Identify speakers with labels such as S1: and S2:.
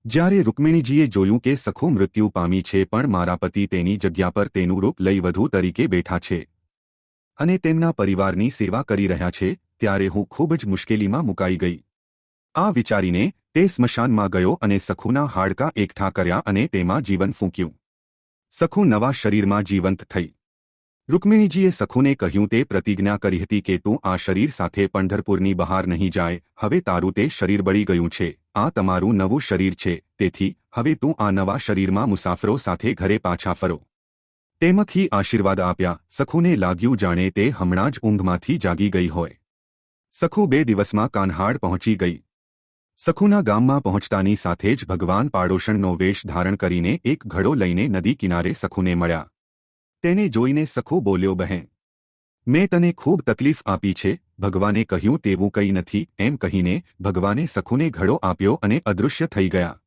S1: જ્યારે રૂકમિણીજીએ જોયું કે સખુ મૃત્યુ પામી છે પણ મારા પતિ તેની જગ્યા પર તેનું રૂપ લઈ વધુ તરીકે બેઠા છે અને તેમના પરિવારની સેવા કરી રહ્યા છે, ત્યારે હું ખૂબ જ મુશ્કેલીમાં મુકાઈ ગઈ. આ વિચારીને તે સ્મશાનમાં ગયો અને સખુના હાડકાં એકઠા કર્યા અને તેમાં જીવન ફૂંક્યું. સખુ નવા શરીરમાં જીવંત થઈ. રૂકમિણીજીએ સખુને કહ્યું તે પ્રતિજ્ઞા કરી હતી કે તું આ શરીર સાથે પંઢરપુરની બહાર નહીં જાય, હવે તારું તે શરીર બળી ગયું છે, આ તમારું નવું શરીર છે, તેથી હવે તું આ નવા શરીરમાં મુસાફરો સાથે ઘરે પાછા ફરો. તેમથી આશીર્વાદ આપ્યા. સખુને લાગ્યું જાણે તે હમણાં જ ઊંઘમાંથી જાગી ગઈ હોય. સખુ 2 દિવસમાં કાન્હાડ પહોંચી ગઈ. સખુના ગામમાં પહોંચતાની સાથે જ ભગવાન પાડોશણનો વેશ ધારણ કરીને એક ઘડો લઈને નદી કિનારે સખુને મળ્યા. તેને જોઈને સખુ બોલ્યો, બહેન, મેં તને ખૂબ તકલીફ આપી છે. ભગવાને કહ્યું તેવું કંઈ નથી. એમ કહીને ભગવાને સખુને ઘડો આપ્યો અને અદૃશ્ય થઈ ગયા.